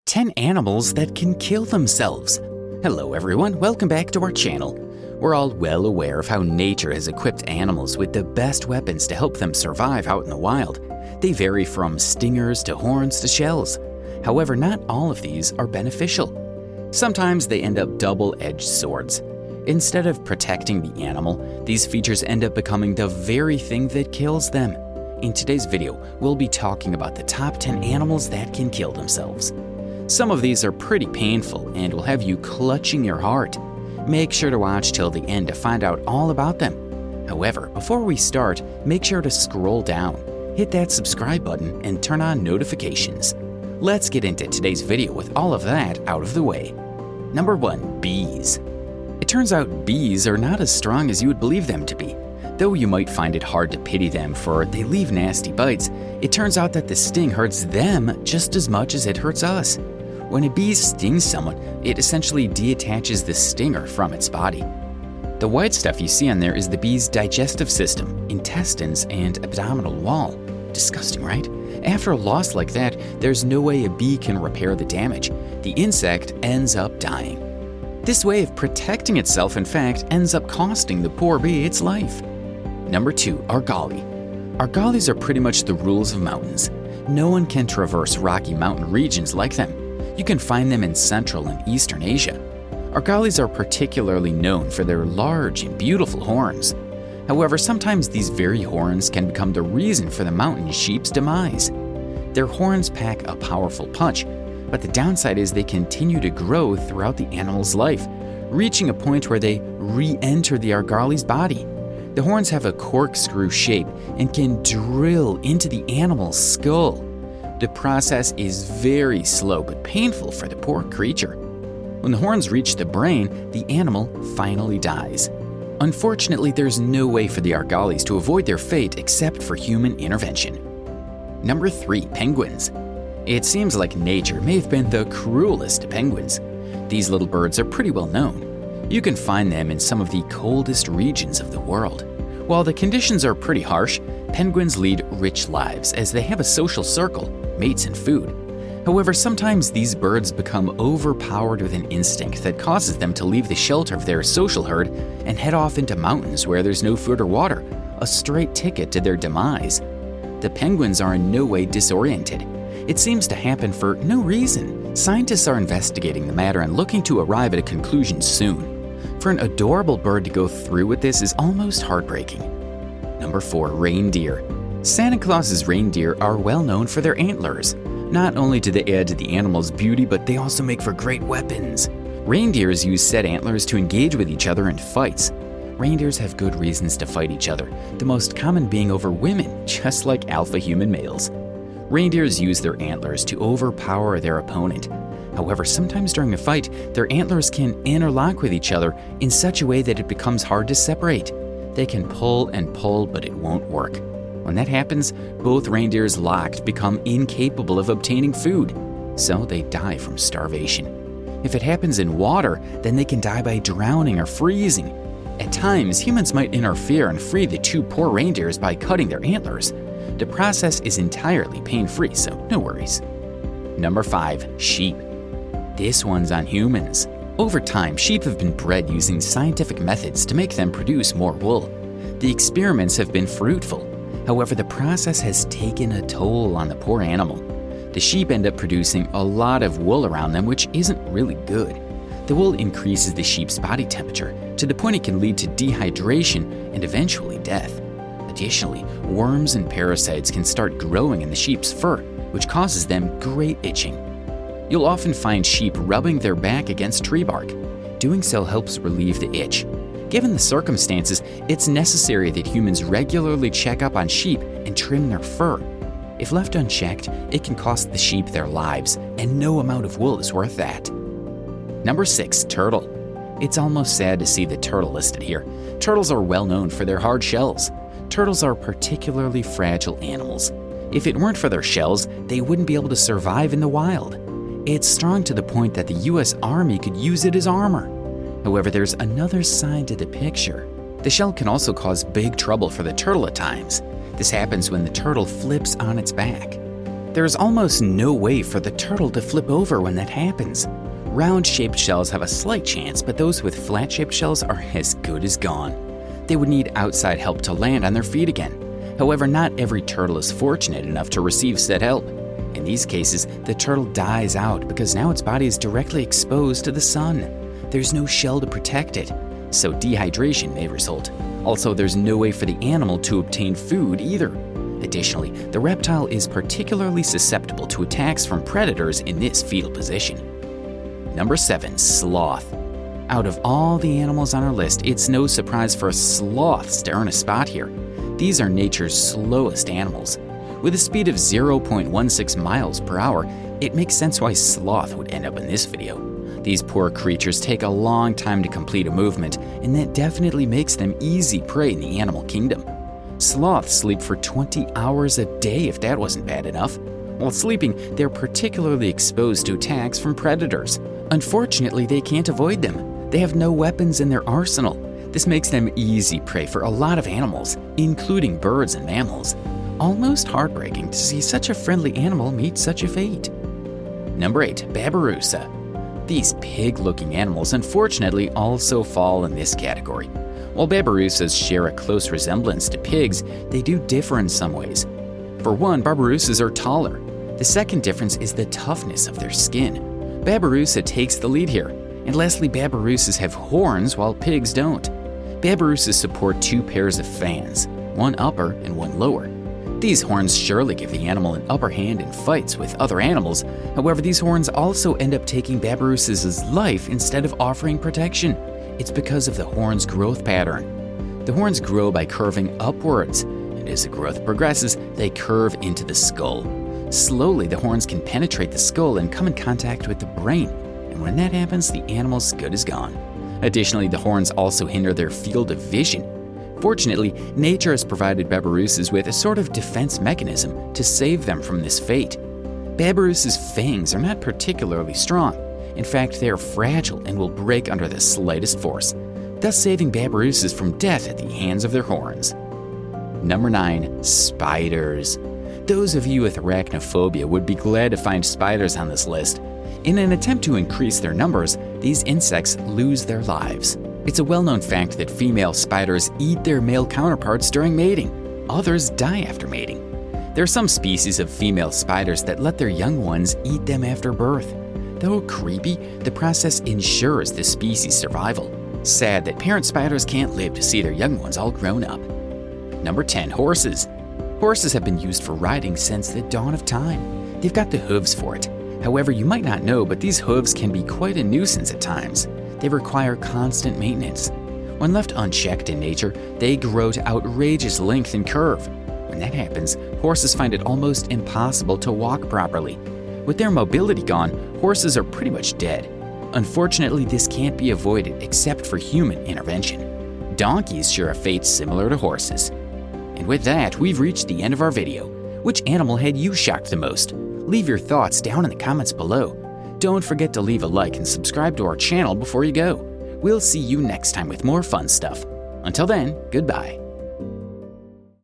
10 animals that can kill themselves. Hello everyone, welcome back to our channel. We're all well aware of how nature has equipped animals with the best weapons to help them survive out in the wild. They vary from stingers to horns to shells. However, not all of these are beneficial. Sometimes they end up double-edged swords. Instead of protecting the animal, these features end up becoming the very thing that kills them. In today's video, we'll be talking about the top 10 animals that can kill themselves. Some of these are pretty painful and will have you clutching your heart. Make sure to watch till the end to find out all about them. However, before we start, make sure to scroll down, hit that subscribe button, and turn on notifications. Let's get into today's video with all of that out of the way. Number 1. Bees. It turns out bees are not as strong as you would believe them to be. Though you might find it hard to pity them for they leave nasty bites, it turns out that the sting hurts them just as much as it hurts us. When a bee stings someone, it essentially deattaches the stinger from its body. The white stuff you see on there is the bee's digestive system, intestines, and abdominal wall. Disgusting, right? After a loss like that, there's no way a bee can repair the damage. The insect ends up dying. This way of protecting itself, in fact, ends up costing the poor bee its life. Number 2. Argali. Argalis are pretty much the rules of mountains. No one can traverse rocky mountain regions like them. You can find them in Central and Eastern Asia. Argalis are particularly known for their large and beautiful horns. However, sometimes these very horns can become the reason for the mountain sheep's demise. Their horns pack a powerful punch, but the downside is they continue to grow throughout the animal's life, reaching a point where they re-enter the Argali's body. The horns have a corkscrew shape and can drill into the animal's skull. The process is very slow but painful for the poor creature. When the horns reach the brain, the animal finally dies. Unfortunately, there's no way for the Argalis to avoid their fate except for human intervention. Number 3. Penguins. It seems like nature may have been the cruelest to penguins. These little birds are pretty well known. You can find them in some of the coldest regions of the world. While the conditions are pretty harsh, penguins lead rich lives as they have a social circle, mates, and food. However, sometimes these birds become overpowered with an instinct that causes them to leave the shelter of their social herd and head off into mountains where there's no food or water, a straight ticket to their demise. The penguins are in no way disoriented. It seems to happen for no reason. Scientists are investigating the matter and looking to arrive at a conclusion soon. For an adorable bird to go through with this is almost heartbreaking. Number 4. Reindeer. Santa Claus's reindeer are well known for their antlers. Not only do they add to the animal's beauty, but they also make for great weapons. Reindeers use said antlers to engage with each other in fights. Reindeers have good reasons to fight each other, the most common being over women, just like alpha human males. Reindeers use their antlers to overpower their opponent. However, sometimes during a fight, their antlers can interlock with each other in such a way that it becomes hard to separate. They can pull and pull, but it won't work. When that happens, both reindeers locked become incapable of obtaining food, so they die from starvation. If it happens in water, then they can die by drowning or freezing. At times, humans might interfere and free the two poor reindeers by cutting their antlers. The process is entirely pain-free, so no worries. Number 5. Sheep. This one's on humans. Over time, sheep have been bred using scientific methods to make them produce more wool. The experiments have been fruitful. However, the process has taken a toll on the poor animal. The sheep end up producing a lot of wool around them, which isn't really good. The wool increases the sheep's body temperature to the point it can lead to dehydration and eventually death. Additionally, worms and parasites can start growing in the sheep's fur, which causes them great itching. You'll often find sheep rubbing their back against tree bark. Doing so helps relieve the itch. Given the circumstances, it's necessary that humans regularly check up on sheep and trim their fur. If left unchecked, it can cost the sheep their lives, and no amount of wool is worth that. Number 6. Turtle. It's almost sad to see the turtle listed here. Turtles are well known for their hard shells. Turtles are particularly fragile animals. If it weren't for their shells, they wouldn't be able to survive in the wild. It's strong to the point that the US Army could use it as armor. However, there's another side to the picture. The shell can also cause big trouble for the turtle at times. This happens when the turtle flips on its back. There's almost no way for the turtle to flip over when that happens. Round-shaped shells have a slight chance, but those with flat-shaped shells are as good as gone. They would need outside help to land on their feet again. However, not every turtle is fortunate enough to receive said help. In these cases, the turtle dies out because now its body is directly exposed to the sun. There's no shell to protect it, so dehydration may result. Also, there's no way for the animal to obtain food either. Additionally, the reptile is particularly susceptible to attacks from predators in this fetal position. Number 7. Sloth. Out of all the animals on our list, it's no surprise for sloths to earn a spot here. These are nature's slowest animals. With a speed of 0.16 miles per hour, it makes sense why sloth would end up in this video. These poor creatures take a long time to complete a movement, and that definitely makes them easy prey in the animal kingdom. Sloths sleep for 20 hours a day if that wasn't bad enough. While sleeping, they're particularly exposed to attacks from predators. Unfortunately, they can't avoid them. They have no weapons in their arsenal. This makes them easy prey for a lot of animals, including birds and mammals. Almost heartbreaking to see such a friendly animal meet such a fate. Number 8. Babirusa. These pig-looking animals unfortunately also fall in this category. While Babirusas share a close resemblance to pigs, they do differ in some ways. For one, Babirusas are taller. The second difference is the toughness of their skin. Babirusa takes the lead here. And lastly, Babirusas have horns while pigs don't. Babirusas support 2 pairs of fangs, one upper and one lower. These horns surely give the animal an upper hand in fights with other animals. However, these horns also end up taking Babirusas' life instead of offering protection. It's because of the horn's growth pattern. The horns grow by curving upwards, and as the growth progresses, they curve into the skull. Slowly, the horns can penetrate the skull and come in contact with the brain, and when that happens, the animal's good as gone. Additionally, the horns also hinder their field of vision. Fortunately, nature has provided Babirusas with a sort of defense mechanism to save them from this fate. Babirusas' fangs are not particularly strong. In fact, they are fragile and will break under the slightest force, thus saving Babirusas from death at the hands of their horns. Number 9. Spiders. Those of you with arachnophobia would be glad to find spiders on this list. In an attempt to increase their numbers, these insects lose their lives. It's a well-known fact that female spiders eat their male counterparts during mating. Others die after mating. There are some species of female spiders that let their young ones eat them after birth. Though creepy, the process ensures the species' survival. Sad that parent spiders can't live to see their young ones all grown up. Number 10. Horses. Horses have been used for riding since the dawn of time. They've got the hooves for it. However, you might not know, but these hooves can be quite a nuisance at times. They require constant maintenance. When left unchecked in nature, they grow to outrageous length and curve. When that happens, horses find it almost impossible to walk properly. With their mobility gone, horses are pretty much dead. Unfortunately, this can't be avoided except for human intervention. Donkeys share a fate similar to horses. And with that, we've reached the end of our video. Which animal had you shocked the most? Leave your thoughts down in the comments below. Don't forget to leave a like and subscribe to our channel before you go. We'll see you next time with more fun stuff. Until then, goodbye.